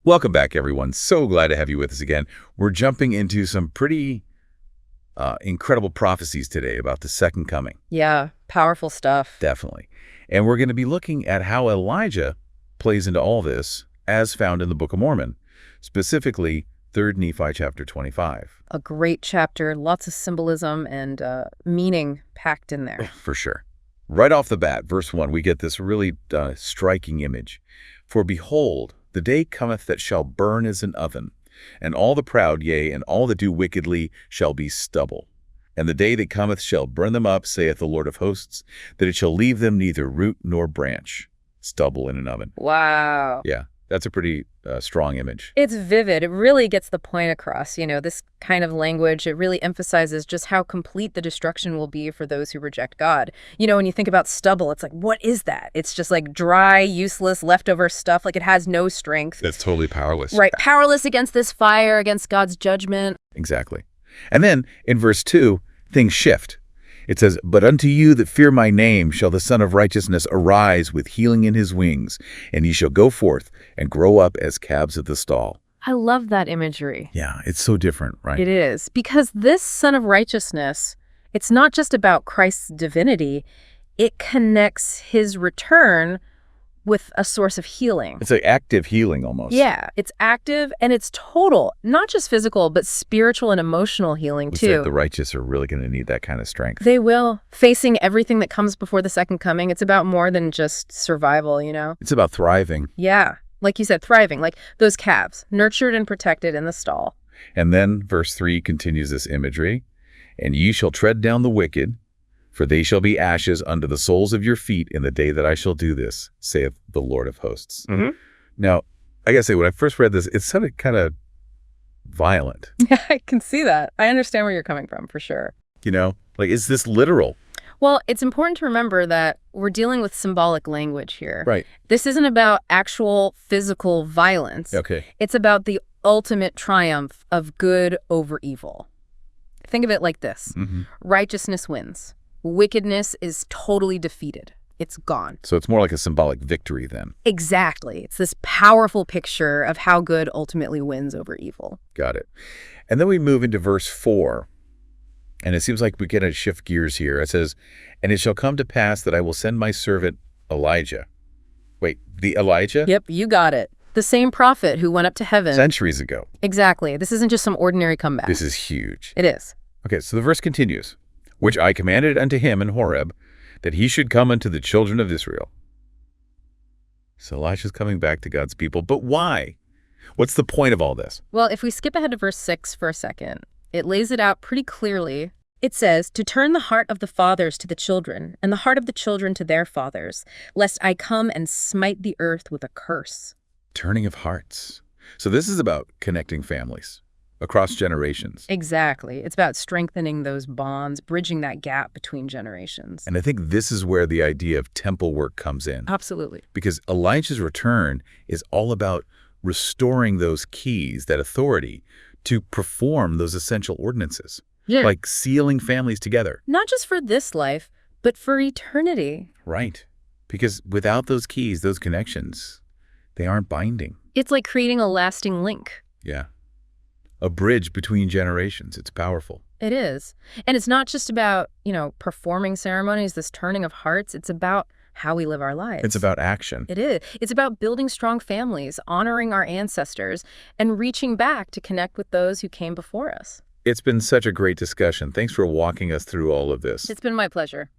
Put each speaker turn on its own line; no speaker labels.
Welcome back, everyone. So glad to have you with us again. We're jumping into some pretty incredible prophecies today about the second coming.
Yeah, powerful stuff.
Definitely. And we're going to be looking at how Elijah plays into all this as found in the Book of Mormon, specifically 3 Nephi chapter 25.
A great chapter, lots of symbolism and meaning packed in there.
For sure. Right off the bat, verse 1, we get this really striking image. For behold, the day cometh that shall burn as an oven, and all the proud, yea, and all that do wickedly shall be stubble. And the day that cometh shall burn them up, saith the Lord of hosts, that it shall leave them neither root nor branch. Stubble in an oven.
Wow.
Yeah, that's a pretty strong image.
It's vivid. It really gets the point across. You know, this kind of language, it really emphasizes just how complete the destruction will be for those who reject God. You know, when you think about stubble, it's like, what is that? It's just like dry, useless, leftover stuff. Like it has no strength.
That's totally powerless.
Right. Powerless against this fire, against God's judgment.
Exactly. And then in verse 2, things shift. It says, But unto you that fear my name shall the Son of Righteousness arise with healing in his wings, and ye shall go forth and grow up as calves of the stall.
I love that imagery.
Yeah, it's so different, right?
It is. Because this Son of Righteousness, it's not just about Christ's divinity. It connects his return with a source of healing.
It's like active healing almost.
Yeah, it's active and it's total, not just physical, but spiritual and emotional healing too.
The righteous are really going to need that kind of strength.
They will. Facing everything that comes before the second coming, it's about more than just survival, you know?
It's about thriving.
Yeah, like you said, thriving, like those calves, nurtured and protected in the stall.
And then verse 3 continues this imagery. And ye shall tread down the wicked, for they shall be ashes under the soles of your feet in the day that I shall do this, saith the Lord of hosts.
Mm-hmm.
Now, I gotta say, when I first read this, it sounded kind of violent.
Yeah, I can see that. I understand where you're coming from, for sure.
You know, like, is this literal?
Well, it's important to remember that we're dealing with symbolic language here.
Right.
This isn't about actual physical violence.
Okay.
It's about the ultimate triumph of good over evil. Think of it like this.
Mm-hmm.
Righteousness wins. Wickedness is totally defeated. It's gone.
So it's more like a symbolic victory then.
Exactly. It's this powerful picture of how good ultimately wins over evil.
Got it. And then we move into verse 4. And it seems like we get to shift gears here. It says, And it shall come to pass that I will send my servant Elijah. Wait, the Elijah?
Yep, you got it. The same prophet who went up to heaven.
Centuries ago.
Exactly. This isn't just some ordinary comeback.
This is huge.
It is.
Okay, so the verse continues. Which I commanded unto him in Horeb, that he should come unto the children of Israel. So Elijah's coming back to God's people. But why? What's the point of all this?
Well, if we skip ahead to verse 6 for a second, it lays it out pretty clearly. It says, to turn the heart of the fathers to the children, and the heart of the children to their fathers, lest I come and smite the earth with a curse.
Turning of hearts. So this is about connecting families across generations.
Exactly. It's about strengthening those bonds, bridging that gap between generations.
And I think this is where the idea of temple work comes in.
Absolutely.
Because Elijah's return is all about restoring those keys, that authority, to perform those essential ordinances.
Yeah.
Like sealing families together.
Not just for this life, but for eternity.
Right. Because without those keys, those connections, they aren't binding.
It's like creating a lasting link.
Yeah. A bridge between generations. It's powerful.
It is. And it's not just about, performing ceremonies, this turning of hearts. It's about how we live our lives.
It's about action.
It is. It's about building strong families, honoring our ancestors, and reaching back to connect with those who came before us.
It's been such a great discussion. Thanks for walking us through all of this.
It's been my pleasure.